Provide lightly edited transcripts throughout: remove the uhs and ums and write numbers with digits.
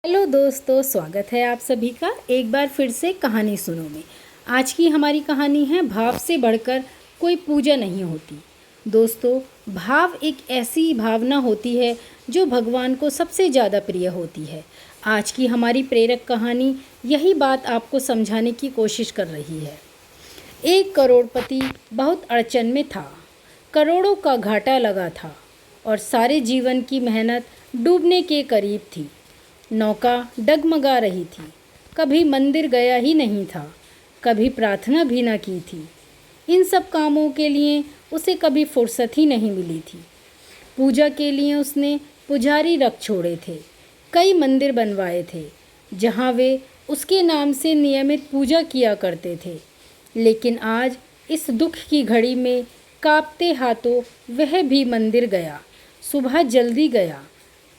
Hello दोस्तों, स्वागत है आप सभी का एक बार फिर से कहानी सुनो में। आज की हमारी कहानी है भाव से बढ़कर कोई पूजा नहीं होती। दोस्तों, भाव एक ऐसी भावना होती है जो भगवान को सबसे ज़्यादा प्रिय होती है। आज की हमारी प्रेरक कहानी यही बात आपको समझाने की कोशिश कर रही है। एक करोड़पति बहुत अड़चन में था। करोड़ों का घाटा लगा था और सारे जीवन की मेहनत डूबने के करीब थी। नौका डगमगा रही थी। कभी मंदिर गया ही नहीं था, कभी प्रार्थना भी न की थी। इन सब कामों के लिए उसे कभी फुर्सत ही नहीं मिली थी। पूजा के लिए उसने पुजारी रख छोड़े थे, कई मंदिर बनवाए थे जहाँ वे उसके नाम से नियमित पूजा किया करते थे। लेकिन आज इस दुख की घड़ी में कांपते हाथों वह भी मंदिर गया। सुबह जल्दी गया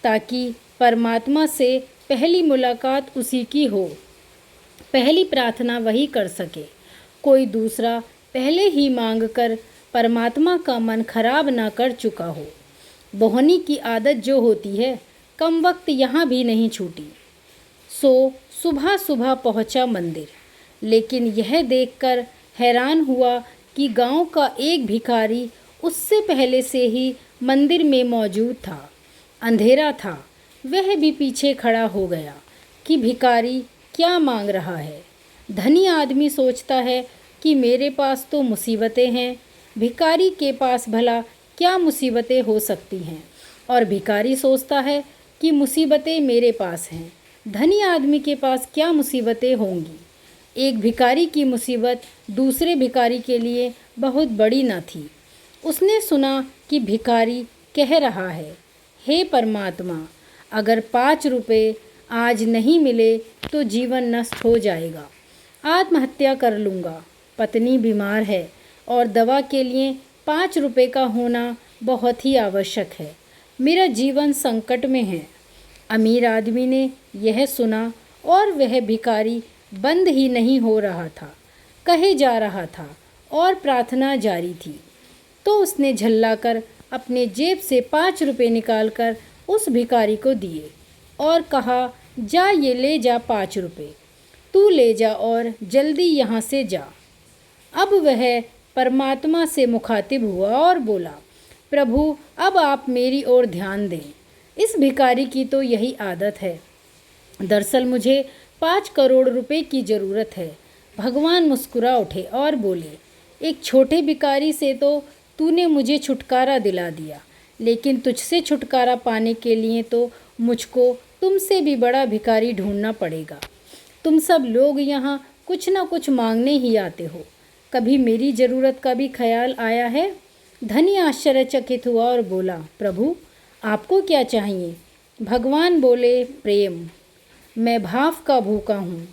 ताकि परमात्मा से पहली मुलाकात उसी की हो, पहली प्रार्थना वही कर सके। कोई दूसरा पहले ही मांगकर परमात्मा का मन खराब ना कर चुका हो। बोहनी की आदत जो होती है, कम वक्त यहाँ भी नहीं छूटी। सो सुबह सुबह पहुँचा मंदिर, लेकिन यह देखकर हैरान हुआ कि गांव का एक भिखारी उससे पहले से ही मंदिर में मौजूद था। अंधेरा था, वह भी पीछे खड़ा हो गया कि भिखारी क्या मांग रहा है। धनी आदमी सोचता है कि मेरे पास तो मुसीबतें हैं, भिखारी के पास भला क्या मुसीबतें हो सकती हैं। और भिखारी सोचता है कि मुसीबतें मेरे पास हैं, धनी आदमी के पास क्या मुसीबतें होंगी। एक भिखारी की मुसीबत दूसरे भिखारी के लिए बहुत बड़ी न थी। उसने सुना कि भिखारी कह रहा है, हे परमात्मा, अगर 5 रुपये आज नहीं मिले तो जीवन नष्ट हो जाएगा। आत्महत्या कर लूँगा। पत्नी बीमार है और दवा के लिए 5 रुपये का होना बहुत ही आवश्यक है। मेरा जीवन संकट में है। अमीर आदमी ने यह सुना और वह भिखारी बंद ही नहीं हो रहा था, कहे जा रहा था और प्रार्थना जारी थी। तो उसने झल्लाकर अपने जेब से 5 रुपये निकालकर उस भिखारी को दिए और कहा, जा ये ले जा 5 रुपये, तू ले जा और जल्दी यहाँ से जा। अब वह परमात्मा से मुखातिब हुआ और बोला, प्रभु, अब आप मेरी ओर ध्यान दें। इस भिखारी की तो यही आदत है। दरअसल मुझे 5 करोड़ रुपए की ज़रूरत है। भगवान मुस्कुरा उठे और बोले, एक छोटे भिखारी से तो तूने मुझे छुटकारा दिला दिया, लेकिन तुझसे छुटकारा पाने के लिए तो मुझको तुमसे भी बड़ा भिखारी ढूंढना पड़ेगा। तुम सब लोग यहाँ कुछ ना कुछ मांगने ही आते हो, कभी मेरी ज़रूरत का भी ख्याल आया है? धनी आश्चर्यचकित हुआ और बोला, प्रभु, आपको क्या चाहिए? भगवान बोले, प्रेम। मैं भाव का भूखा हूँ।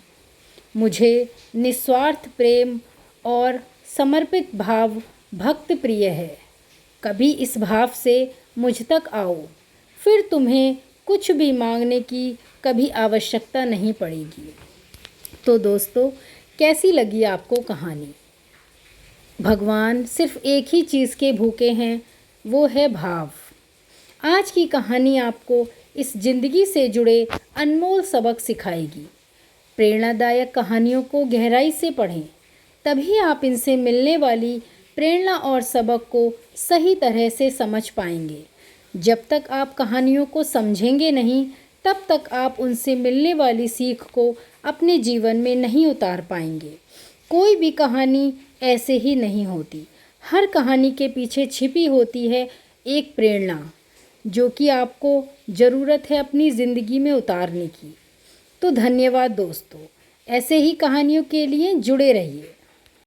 मुझे निस्वार्थ प्रेम और समर्पित भाव भक्त प्रिय है। कभी इस भाव से मुझ तक आओ, फिर तुम्हें कुछ भी मांगने की कभी आवश्यकता नहीं पड़ेगी। तो दोस्तों, कैसी लगी आपको कहानी? भगवान सिर्फ एक ही चीज़ के भूखे हैं, वो है भाव। आज की कहानी आपको इस ज़िंदगी से जुड़े अनमोल सबक सिखाएगी। प्रेरणादायक कहानियों को गहराई से पढ़ें, तभी आप इनसे मिलने वाली प्रेरणा और सबक को सही तरह से समझ पाएंगे। जब तक आप कहानियों को समझेंगे नहीं, तब तक आप उनसे मिलने वाली सीख को अपने जीवन में नहीं उतार पाएंगे। कोई भी कहानी ऐसे ही नहीं होती। हर कहानी के पीछे छिपी होती है एक प्रेरणा, जो कि आपको ज़रूरत है अपनी ज़िंदगी में उतारने की। तो धन्यवाद दोस्तों, ऐसे ही कहानियों के लिए जुड़े रहिए।